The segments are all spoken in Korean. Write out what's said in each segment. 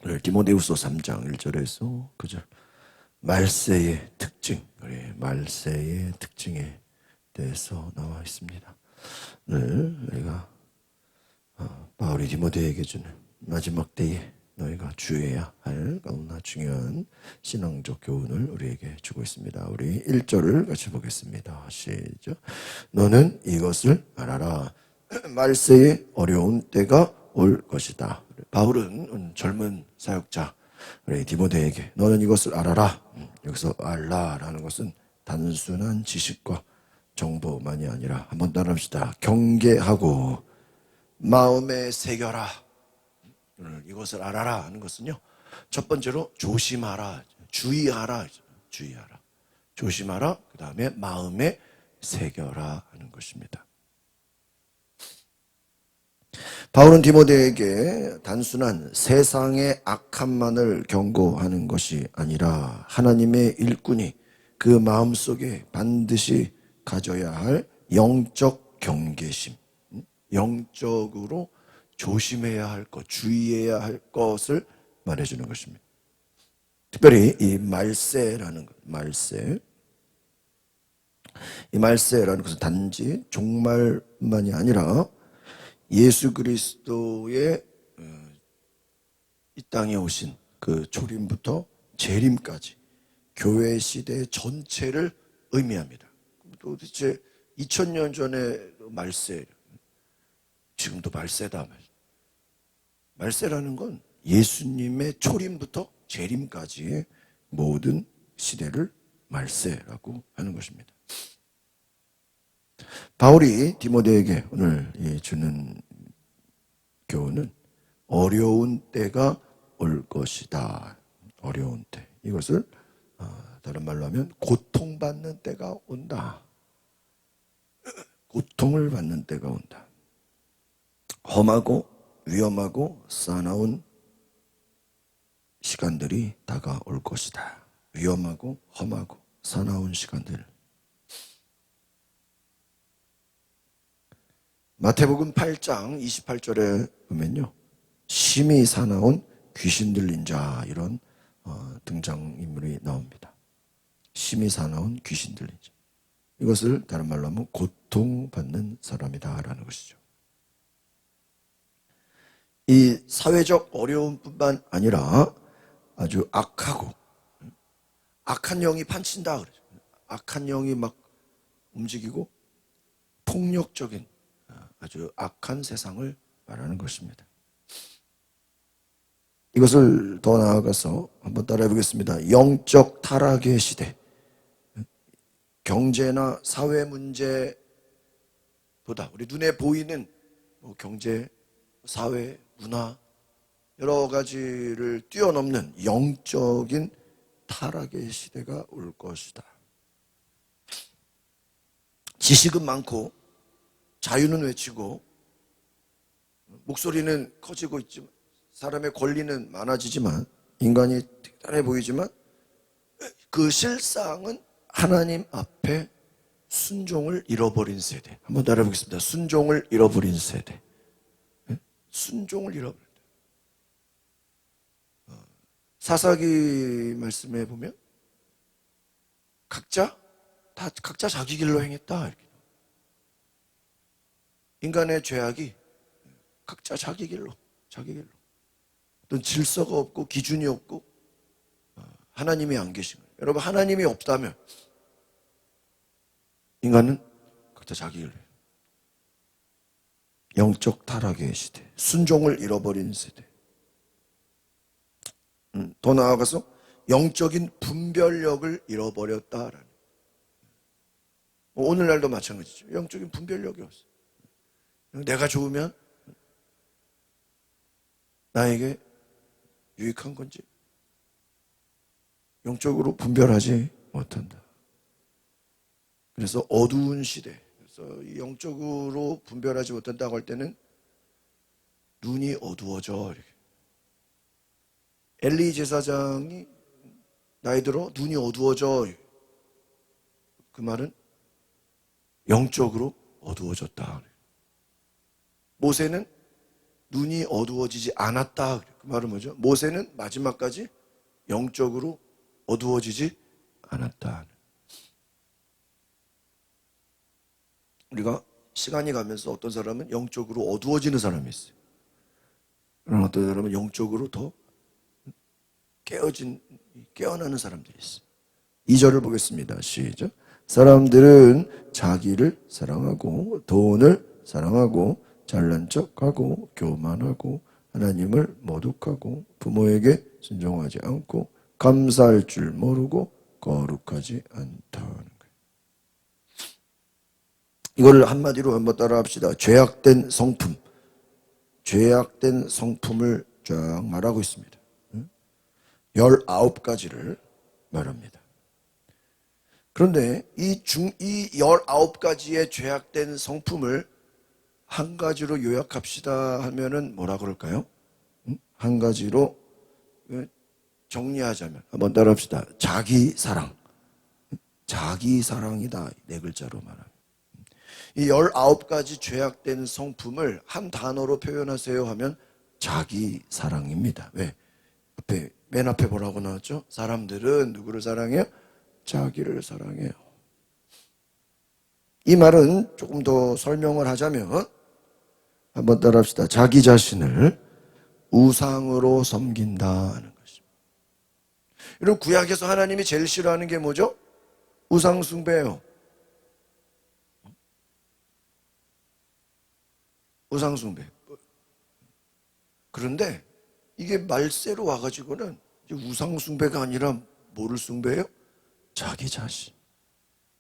오늘 디모데후서 3장 1절에서 9절 말세의 특징, 우리 말세의 특징에 대해서 나와 있습니다. 오늘 우리가 바울이 디모데에게 주는 마지막 때에 너희가 주의해야 할 너무나 중요한 신앙적 교훈을 우리에게 주고 있습니다. 우리 1절을 같이 보겠습니다. 시작. 너는 이것을 알아라. 말세에 어려운 때가 올 것이다. 바울은 젊은 사역자 우리 디모데에게 너는 이것을 알아라. 여기서 알라라는 것은 단순한 지식과 정보만이 아니라 한번 따라합시다. 경계하고 마음에 새겨라. 오늘 이것을 알아라 하는 것은요, 첫 번째로 조심하라, 주의하라, 주의하라, 조심하라. 그 다음에 마음에 새겨라 하는 것입니다. 바울은 디모데에게 단순한 세상의 악함만을 경고하는 것이 아니라 하나님의 일꾼이 그 마음속에 반드시 가져야 할 영적 경계심, 영적으로 조심해야 할 것, 주의해야 할 것을 말해주는 것입니다. 특별히 이 말세라는 것, 이 말세라는 것은 단지 종말만이 아니라 예수 그리스도의 이 땅에 오신 그 초림부터 재림까지 교회 시대 전체를 의미합니다. 도대체 2000년 전에 말세, 지금도 말세다. 말세라는 건 예수님의 초림부터 재림까지의 모든 시대를 말세라고 하는 것입니다. 바울이 디모데에게 오늘 주는 교훈은 어려운 때가 올 것이다. 어려운 때. 이것을 다른 말로 하면 고통받는 때가 온다. 고통을 받는 때가 온다. 험하고 위험하고 사나운 시간들이 다가올 것이다. 위험하고 험하고 사나운 시간들. 마태복음 8장 28절에 보면요, 심히 사나운 귀신 들린 자, 이런 등장인물이 나옵니다. 심히 사나운 귀신 들린 자. 이것을 다른 말로 하면 고통받는 사람이다라는 것이죠. 이 사회적 어려움뿐만 아니라 아주 악하고 악한 영이 판친다 그러죠. 악한 영이 막 움직이고 폭력적인 아주 악한 세상을 말하는 것입니다. 이것을 더 나아가서 한번 따라해 보겠습니다. 영적 타락의 시대. 경제나 사회 문제보다 우리 눈에 보이는 경제, 사회, 문화 여러 가지를 뛰어넘는 영적인 타락의 시대가 올 것이다. 지식은 많고 자유는 외치고 목소리는 커지고 있지만 사람의 권리는 많아지지만 인간이 대단해 보이지만 그 실상은 하나님 앞에 순종을 잃어버린 세대. 한번 따라해 보겠습니다. 순종을 잃어버린 세대. 순종을 잃어버렸다. 사사기 말씀에 보면 각자 자기 길로 행했다. 이렇게. 인간의 죄악이 각자 자기 길로. 어떤 질서가 없고 기준이 없고 하나님이 안 계신 거예요. 여러분, 하나님이 없다면 인간은 각자 자기 길로 해요. 영적 타락의 시대, 순종을 잃어버린 세대. 더 나아가서 영적인 분별력을 잃어버렸다라는. 오늘날도 마찬가지죠. 영적인 분별력이 없어. 내가 좋으면 나에게 유익한 건지 영적으로 분별하지 못한다. 그래서 어두운 시대, 그래서 영적으로 분별하지 못한다고 할 때는 눈이 어두워져. 이렇게. 엘리 제사장이 나이 들어 눈이 어두워져. 그 말은 영적으로 어두워졌다. 모세는 눈이 어두워지지 않았다. 그 말은 뭐죠? 모세는 마지막까지 영적으로 어두워지지 않았다. 우리가 시간이 가면서 어떤 사람은 영적으로 어두워지는 사람이 있어요. 그럼 어떤 사람은 영적으로 더 깨어나는 사람들이 있어요. 2절을 보겠습니다. 시작. 사람들은 자기를 사랑하고 돈을 사랑하고 잘난 척하고 교만하고 하나님을 모독하고 부모에게 순종하지 않고 감사할 줄 모르고 거룩하지 않다는 거예요. 이거를 한마디로 한번 따라 합시다. 죄악된 성품. 죄악된 성품을 쫙 말하고 있습니다. 19가지를 말합니다. 그런데 이 19가지의 죄악된 성품을 한 가지로 요약합시다 하면은 뭐라 그럴까요? 한 가지로 정리하자면 한번 따라합시다. 자기 사랑. 자기 사랑이다. 네 글자로 말합니다. 이 19가지 죄악된 성품을 한 단어로 표현하세요 하면 자기 사랑입니다. 왜? 맨 앞에 뭐라고 나왔죠? 사람들은 누구를 사랑해요? 자기를 사랑해요. 이 말은 조금 더 설명을 하자면 한번 따라합시다. 자기 자신을 우상으로 섬긴다는 것입니다. 여러분, 구약에서 하나님이 제일 싫어하는 게 뭐죠? 우상 숭배예요. 우상 숭배. 그런데 이게 말세로 와가지고는 우상 숭배가 아니라 뭐를 숭배해요? 자기 자신.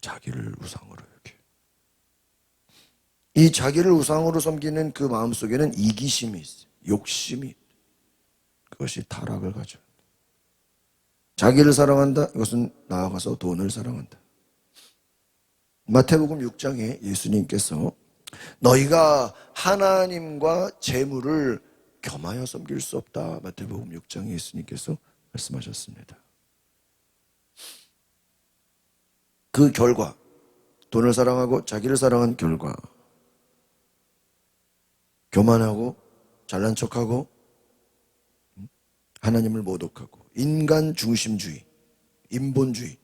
자기를 우상으로 이렇게. 이 자기를 우상으로 섬기는 그 마음속에는 이기심이 있어요. 욕심이 있어요. 그것이 타락을 가져온다. 자기를 사랑한다. 이것은 나아가서 돈을 사랑한다. 마태복음 6장에 예수님께서 너희가 하나님과 재물을 겸하여 섬길 수 없다. 마태복음 6장에 예수님께서 말씀하셨습니다. 그 결과, 돈을 사랑하고 자기를 사랑한 결과, 교만하고 잘난 척하고 하나님을 모독하고 인간 중심주의, 인본주의,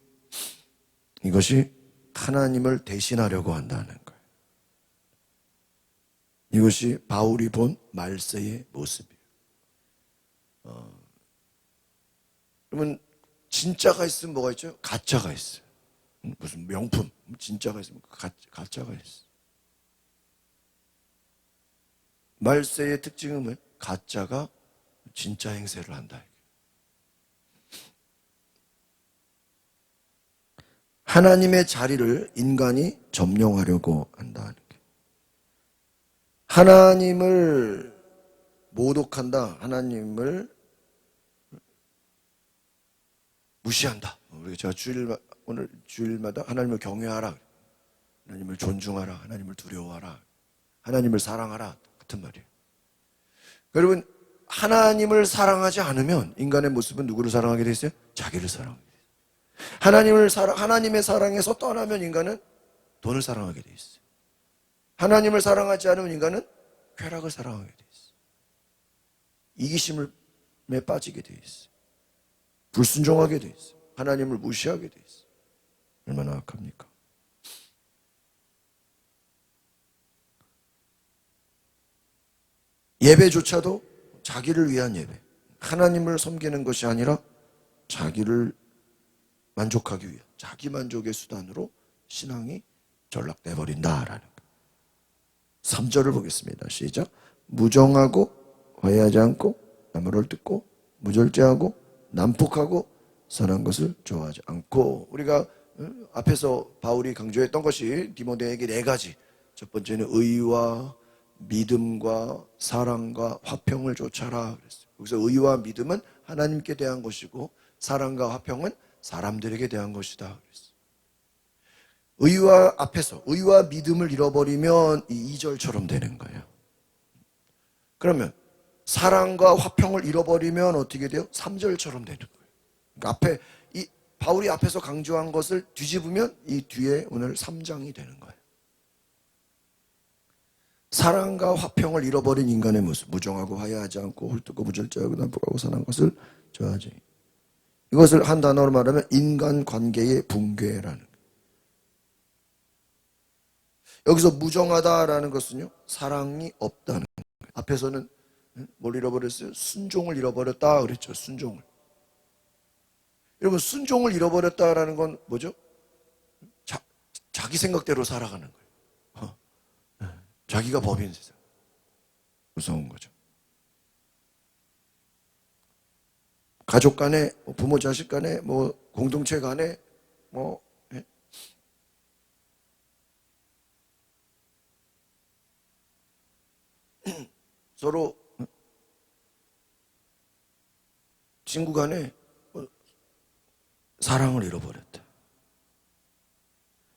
이것이 하나님을 대신하려고 한다는 거예요. 이것이 바울이 본 말세의 모습이에요. 그러면 진짜가 있으면 뭐가 있죠? 가짜가 있어요. 무슨 명품, 진짜가 있으면 가짜가 있어요. 말세의 특징은 뭐예요? 가짜가 진짜 행세를 한다. 하나님의 자리를 인간이 점령하려고 한다는 게. 하나님을 모독한다. 하나님을 무시한다. 제가 오늘 주일마다 하나님을 경외하라, 하나님을 존중하라, 하나님을 두려워하라, 하나님을 사랑하라 같은 말이에요. 여러분, 하나님을 사랑하지 않으면 인간의 모습은 누구를 사랑하게 돼 있어요? 자기를 사랑하게 돼 있어요. 하나님의 사랑에서 떠나면 인간은 돈을 사랑하게 돼 있어요. 하나님을 사랑하지 않으면 인간은 쾌락을 사랑하게 돼 있어요. 이기심에 빠지게 돼 있어요. 불순종하게 돼 있어요. 하나님을 무시하게 돼 있어요. 얼마나 악합니까? 예배조차도 자기를 위한 예배, 하나님을 섬기는 것이 아니라 자기를 만족하기 위한, 자기 만족의 수단으로 신앙이 전락돼 버린다라는 것. 3절을 보겠습니다. 시작. 무정하고 화해하지 않고 남을 헐뜯고 무절제하고 난폭하고 선한 것을 좋아하지 않고. 우리가 앞에서 바울이 강조했던 것이 디모데에게 4가지. 첫 번째는 의와 믿음과 사랑과 화평을 쫓아라 그랬어요. 여기서 의와 믿음은 하나님께 대한 것이고 사랑과 화평은 사람들에게 대한 것이다 그랬어요. 의와 믿음을 잃어버리면 이 2절처럼 되는 거예요. 그러면 사랑과 화평을 잃어버리면 어떻게 돼요? 3절처럼 되는 거예요. 그러니까 바울이 앞에서 강조한 것을 뒤집으면 이 뒤에 오늘 3장이 되는 거예요. 사랑과 화평을 잃어버린 인간의 모습, 무정하고 화해하지 않고 헐뜯고 무절제하고 난폭하고 선한 것을 좋아하지. 이것을 한 단어로 말하면 인간관계의 붕괴라는 거예요. 여기서 무정하다라는 것은요, 사랑이 없다는 거예요. 앞에서는 뭘 잃어버렸어요? 순종을 잃어버렸다 그랬죠. 순종을. 여러분, 순종을 잃어버렸다라는 건 뭐죠? 자기 생각대로 살아가는 거예요. 자기가 법인 세상. 무서운 거죠. 가족 간에, 부모 자식 간에, 공동체 간에, 예? 서로 친구 간에 사랑을 잃어버렸다.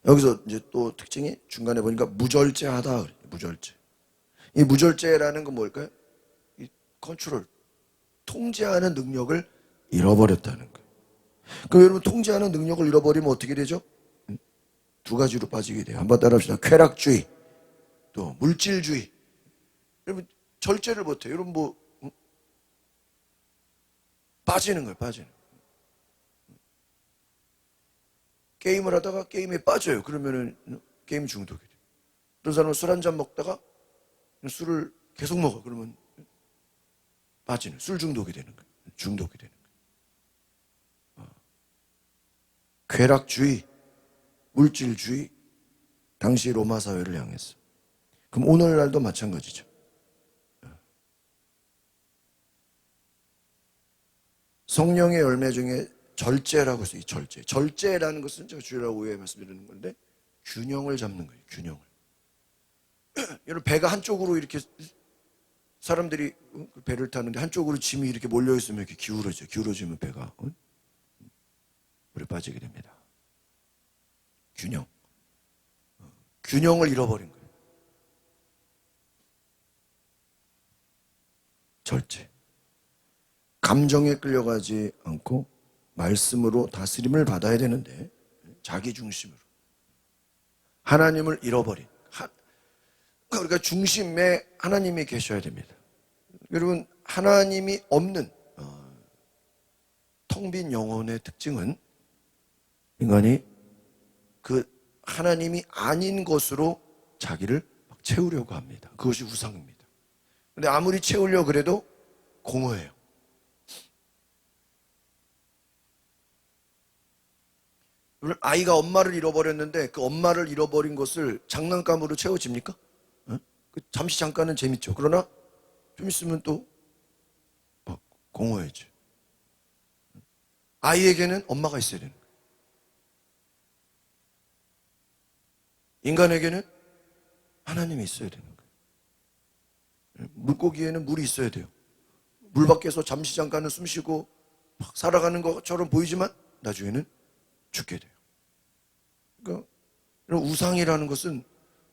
여기서 이제 또 특징이 중간에 보니까 무절제하다. 무절제. 이 무절제라는 건 뭘까요? 이 컨트롤, 통제하는 능력을 잃어버렸다는 거예요. 그럼 여러분, 통제하는 능력을 잃어버리면 어떻게 되죠? 두 가지로 빠지게 돼요. 한번 따라합시다. 쾌락주의, 또 물질주의. 여러분, 절제를 못해요. 여러분, 빠지는 거예요. 빠지는 거예요. 게임을 하다가 게임에 빠져요. 그러면은 게임 중독이 돼요. 어떤 사람은 술 한잔 먹다가 술을 계속 먹어. 그러면 빠지는, 술 중독이 되는 거예요. 중독이 되는 거예요. 쾌락주의, 물질주의, 당시 로마 사회를 향했어. 그럼 오늘날도 마찬가지죠. 성령의 열매 중에 절제라고 있어요. 이 절제. 절제라는 것은 제가 주일날 오후에 말씀드리는 건데, 균형을 잡는 거예요. 균형을. 여러분, 배가 한쪽으로 이렇게 사람들이 배를 타는데 한쪽으로 짐이 이렇게 몰려 있으면 이렇게 기울어져. 기울어지면 배가 물에 빠지게 됩니다. 균형. 균형을 잃어버린 거예요. 절제. 감정에 끌려가지 않고 말씀으로 다스림을 받아야 되는데 자기 중심으로 하나님을 잃어버린, 그러니까 중심에 하나님이 계셔야 됩니다. 여러분, 하나님이 없는 텅 빈 영혼의 특징은 인간이 그 하나님이 아닌 것으로 자기를 막 채우려고 합니다. 그것이 우상입니다. 근데 아무리 채우려고 그래도 공허해요. 아이가 엄마를 잃어버렸는데 그 엄마를 잃어버린 것을 장난감으로 채워집니까? 잠시 잠깐은 재밌죠. 그러나 좀 있으면 또 공허해져. 아이에게는 엄마가 있어야 되는 거예요. 인간에게는 하나님이 있어야 되는 거예요. 물고기에는 물이 있어야 돼요. 물 밖에서 잠시 잠깐은 숨 쉬고 막 살아가는 것처럼 보이지만 나중에는 죽게 돼요. 그러니까 우상이라는 것은,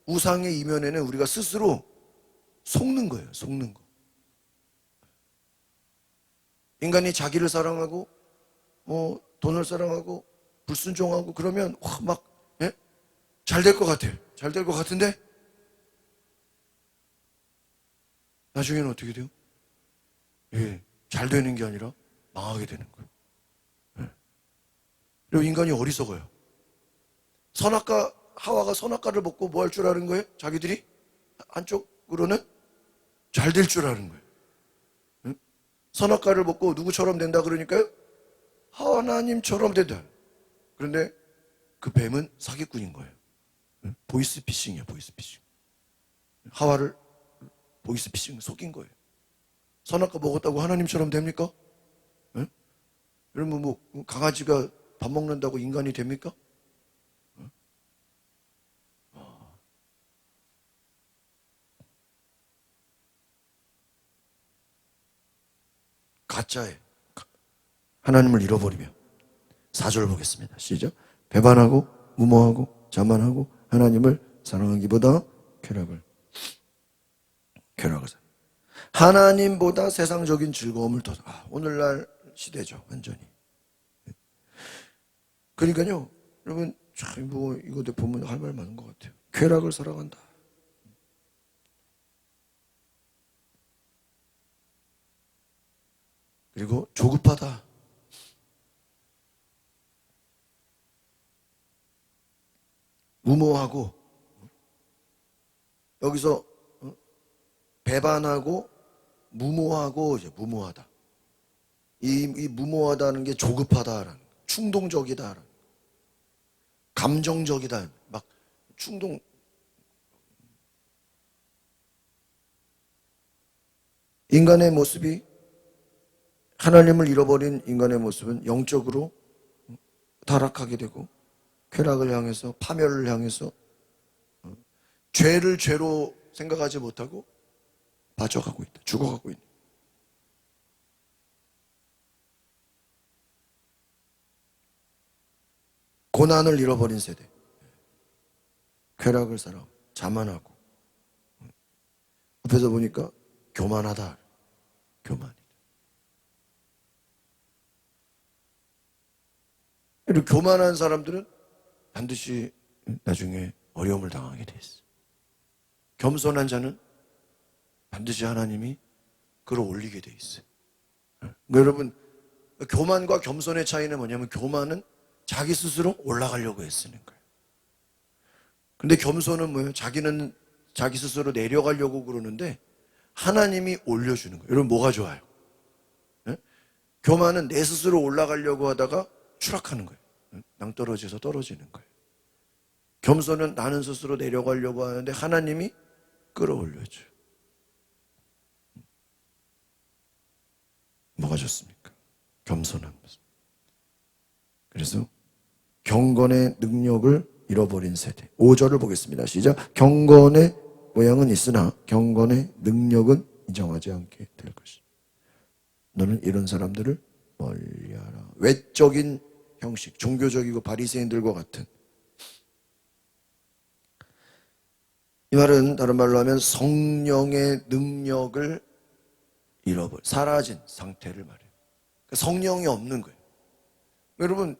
우상의 이면에는 우리가 스스로 속는 거예요. 속는 거. 인간이 자기를 사랑하고 돈을 사랑하고 불순종하고 그러면 막 잘 될 것 같아요. 잘 될 것 같은데 나중에는 어떻게 돼요? 잘 되는 게 아니라 망하게 되는 거예요. 그리고 인간이 어리석어요. 하와가 선악과를 먹고 뭐 할 줄 아는 거예요? 자기들이 한쪽으로는 잘 될 줄 아는 거예요. 선악과를 먹고 누구처럼 된다 그러니까요? 하나님처럼 된다. 그런데 그 뱀은 사기꾼인 거예요. 보이스피싱이에요. 보이스피싱. 하와를 보이스피싱 속인 거예요. 선악과 먹었다고 하나님처럼 됩니까? 여러분, 강아지가 밥 먹는다고 인간이 됩니까? 가짜에 하나님을 잃어버리며 4절 보겠습니다. 시작. 배반하고 무모하고 자만하고 하나님을 사랑하기보다 쾌락을 하나님보다 세상적인 즐거움을 더 오늘날 시대죠. 완전히. 그러니까요, 여러분, 참 이거 보면 할 말 많은 것 같아요. 쾌락을 사랑한다. 그리고 조급하다. 무모하고, 여기서 배반하고 무모하고 이제 무모하다. 이 무모하다는 게 조급하다라는, 충동적이다라는, 감정적이다. 막 충동. 인간의 모습이, 하나님을 잃어버린 인간의 모습은 영적으로 타락하게 되고 쾌락을 향해서, 파멸을 향해서 죄를 죄로 생각하지 못하고 빠져가고 있다. 죽어가고 있다. 고난을 잃어버린 세대. 쾌락을 살아 자만하고, 앞에서 보니까 교만하다. 교만이다. 이렇게 교만한 사람들은 반드시 나중에 어려움을 당하게 돼 있어. 겸손한 자는 반드시 하나님이 끌어올리게 돼 있어요. 그러니까 여러분, 교만과 겸손의 차이는 뭐냐면, 교만은 자기 스스로 올라가려고 애쓰는 거예요. 근데 겸손은 뭐예요? 자기는 자기 스스로 내려가려고 그러는데 하나님이 올려주는 거예요. 여러분, 뭐가 좋아요? 네? 교만은 내 스스로 올라가려고 하다가 추락하는 거예요. 낭떠러지에서 떨어지는 거예요. 겸손은 나는 스스로 내려가려고 하는데 하나님이 끌어올려줘요. 뭐가 좋습니까? 겸손한 모습. 그래서 경건의 능력을 잃어버린 세대. 5절을 보겠습니다. 시작. 경건의 모양은 있으나 경건의 능력은 인정하지 않게 될 것이다. 너는 이런 사람들을 멀리하라. 외적인 형식, 종교적이고 바리새인들과 같은, 이 말은 다른 말로 하면 성령의 능력을 잃어버린, 사라진 상태를 말해요. 성령이 없는 거예요. 여러분,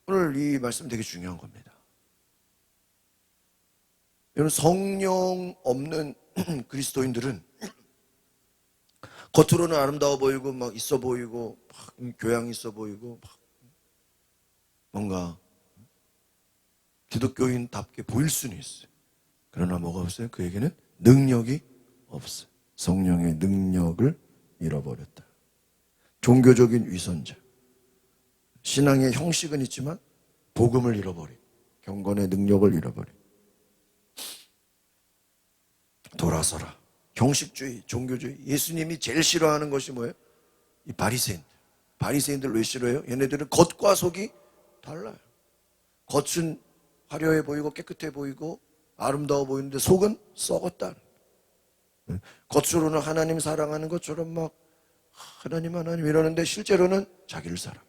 오늘 이 말씀 되게 중요한 겁니다. 여러분, 성령 없는 그리스도인들은 겉으로는 아름다워 보이고 막 있어 보이고 막 교양 있어 보이고 막 뭔가 기독교인답게 보일 수는 있어요. 그러나 뭐가 없어요? 그에게는 능력이 없어요. 성령의 능력을 잃어버렸다. 종교적인 위선자. 신앙의 형식은 있지만 복음을 잃어버린, 경건의 능력을 잃어버린. 돌아서라. 형식주의, 종교주의. 예수님이 제일 싫어하는 것이 뭐예요? 이 바리새인들. 바리새인들 왜 싫어해요? 얘네들은 겉과 속이 달라요. 겉은 화려해 보이고 깨끗해 보이고 아름다워 보이는데 속은 썩었다. 겉으로는 하나님 사랑하는 것처럼 막 하나님 이러는데 실제로는 자기를 사랑해.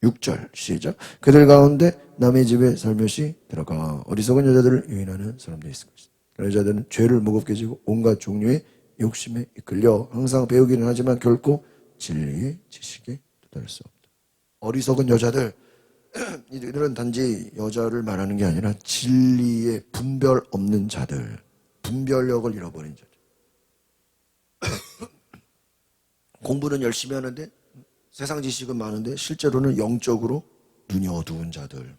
6절 시작. 그들 가운데 남의 집에 살며시 들어가 어리석은 여자들을 유인하는 사람들이 있을 것이다. 그런 여자들은 죄를 무겁게 지고 온갖 종류의 욕심에 이끌려 항상 배우기는 하지만 결코 진리의 지식에 도달할 수 없다. 어리석은 여자들, 이들은 단지 여자를 말하는 게 아니라 진리의 분별 없는 자들, 분별력을 잃어버린 자들. 공부는 열심히 하는데 세상 지식은 많은데 실제로는 영적으로 눈이 어두운 자들,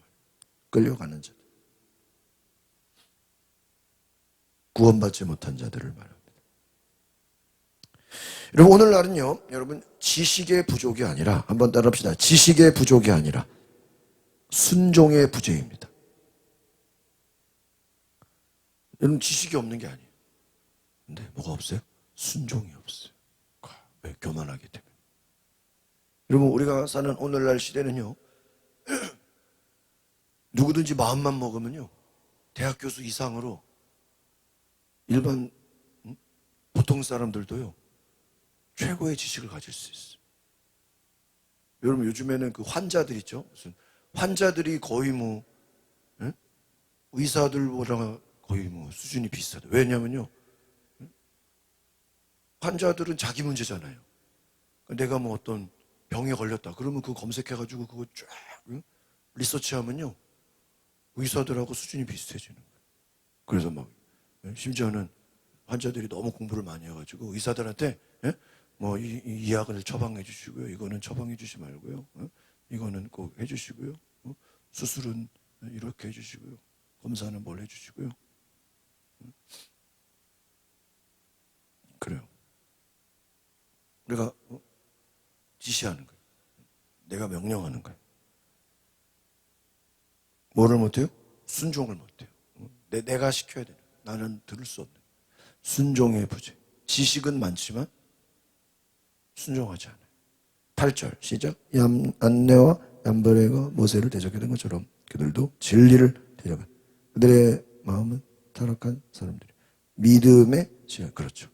끌려가는 자들, 구원받지 못한 자들을 말합니다. 여러분, 오늘날은요, 여러분, 지식의 부족이 아니라, 한번 따라합시다. 지식의 부족이 아니라 순종의 부재입니다. 여러분, 지식이 없는 게 아니에요. 근데 뭐가 없어요? 순종이 없어요. 왜? 교만하기 때문에. 여러분, 우리가 사는 오늘날 시대는요, 누구든지 마음만 먹으면요, 대학 교수 이상으로 일반 보통 사람들도요 최고의 지식을 가질 수 있어요. 여러분, 요즘에는 그 환자들 있죠? 무슨 환자들이 거의 뭐 의사들보다 거의 뭐 수준이 비슷하다. 왜냐면요, 환자들은 자기 문제잖아요. 내가 뭐 어떤 병에 걸렸다 그러면 그거 검색해가지고 그거 쫙 리서치하면요 의사들하고 수준이 비슷해지는 거예요. 그래서 막 심지어는 환자들이 너무 공부를 많이 해가지고 의사들한테 예? 뭐 이 약을 처방해 주시고요. 이거는 처방해 주지 말고요. 이거는 꼭 해주시고요. 수술은 이렇게 해주시고요. 검사는 뭘 해주시고요. 그래요. 우리가 지시하는 거예요. 내가 명령하는 거예요. 뭐를 못해요? 순종을 못해요. 내가 시켜야 되는 거예요. 나는 들을 수 없는 거예요. 순종의 부재. 지식은 많지만 순종하지 않아요. 8절 시작. 안내와 얌브레가 모세를 대적했던 것처럼 그들도 진리를 대적한 그들의 마음은 타락한 사람들이 믿음의 시간. 그렇죠.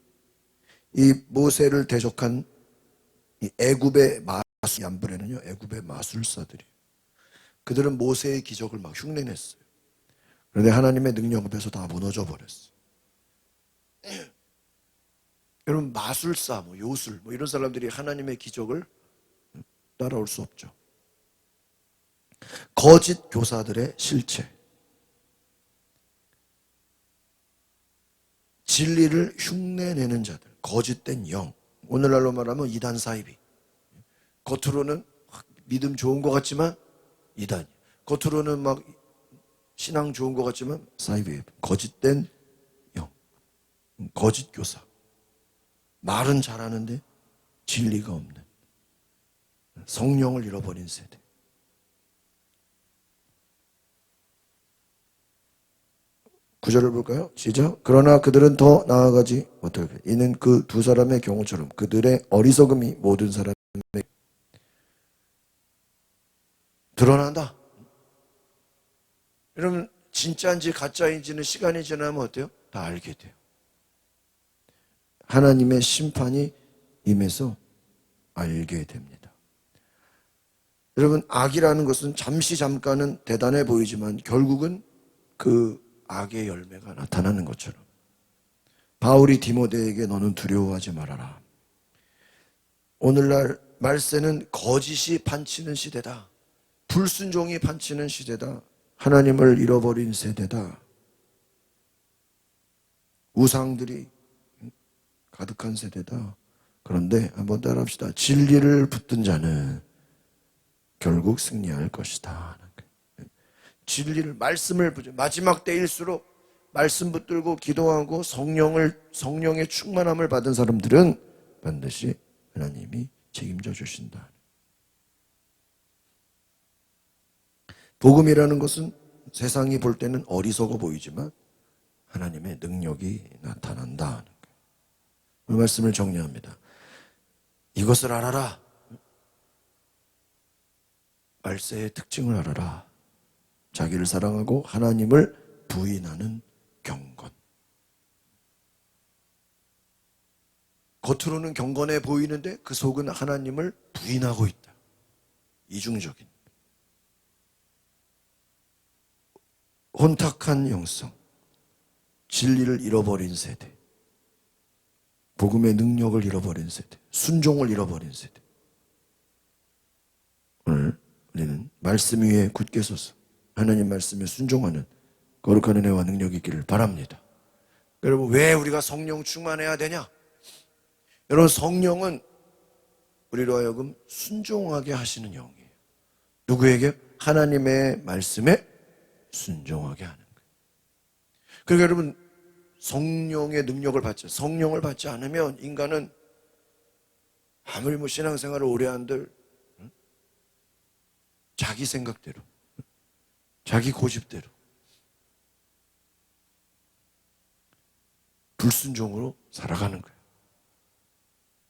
이 모세를 대적한 이 애굽의 얌브레는요, 애굽의 마술사들이에요. 그들은 모세의 기적을 막 흉내냈어요. 그런데 하나님의 능력 앞에서 다 무너져 버렸어요. 여러분, 마술사, 요술, 이런 사람들이 하나님의 기적을 따라올 수 없죠. 거짓 교사들의 실체. 진리를 흉내내는 자들, 거짓된 영. 오늘날로 말하면 이단 사이비. 겉으로는 믿음 좋은 것 같지만 이단. 겉으로는 막 신앙 좋은 것 같지만 사이비. 거짓된 영. 거짓 교사. 말은 잘하는데 진리가 없는 성령을 잃어버린 세대. 구절을 볼까요? 시작. 그러나 그들은 더 나아가지 못하게. 이는 그 두 사람의 경우처럼 그들의 어리석음이 모든 사람에게 드러난다. 여러분, 진짜인지 가짜인지는 시간이 지나면 어때요? 다 알게 돼요. 하나님의 심판이 임해서 알게 됩니다. 여러분, 악이라는 것은 잠깐은 대단해 보이지만 결국은 그 악의 열매가 나타나는 것처럼 바울이 디모데에게 너는 두려워하지 말아라. 오늘날 말세는 거짓이 판치는 시대다. 불순종이 판치는 시대다. 하나님을 잃어버린 세대다. 우상들이 가득한 세대다. 그런데 한번 따라합시다. 진리를 붙든 자는 결국 승리할 것이다. 진리를, 말씀을 붙여. 마지막 때일수록 말씀 붙들고 기도하고 성령의 충만함을 받은 사람들은 반드시 하나님이 책임져 주신다. 복음이라는 것은 세상이 볼 때는 어리석어 보이지만 하나님의 능력이 나타난다. 그 말씀을 정리합니다. 이것을 알아라. 말세의 특징을 알아라. 자기를 사랑하고 하나님을 부인하는 경건. 겉으로는 경건해 보이는데 그 속은 하나님을 부인하고 있다. 이중적인 혼탁한 영성, 진리를 잃어버린 세대, 복음의 능력을 잃어버린 세대, 순종을 잃어버린 세대. 오늘 우리는 말씀 위에 굳게 서서 하나님 말씀에 순종하는 거룩한 은혜와 능력이 있기를 바랍니다. 여러분, 왜 우리가 성령 충만해야 되냐? 여러분, 성령은 우리로 하여금 순종하게 하시는 영이에요. 누구에게? 하나님의 말씀에 순종하게 하는 거예요. 그러니까 여러분, 성령의 능력을 받죠. 성령을 받지 않으면 인간은 아무리 신앙생활을 오래 한들 자기 생각대로, 자기 고집대로 불순종으로 살아가는 거예요.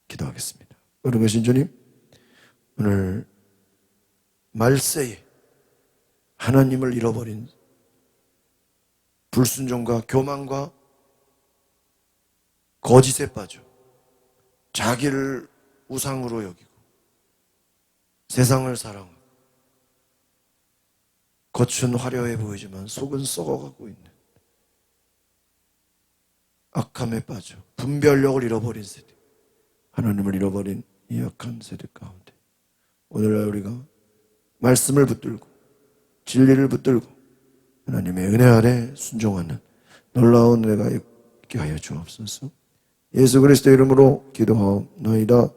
기도하겠습니다. 거룩하신 주님, 오늘 말세에 하나님을 잃어버린 불순종과 교만과 거짓에 빠져 자기를 우상으로 여기고 세상을 사랑하고 겉은 화려해 보이지만 속은 썩어가고 있는 악함에 빠져 분별력을 잃어버린 세대, 하나님을 잃어버린 이 악한 세대 가운데 오늘날 우리가 말씀을 붙들고 진리를 붙들고 하나님의 은혜 아래 순종하는 놀라운 은혜가 받게 하여 주옵소서. 예수 그리스도 이름으로 기도하옵나이다.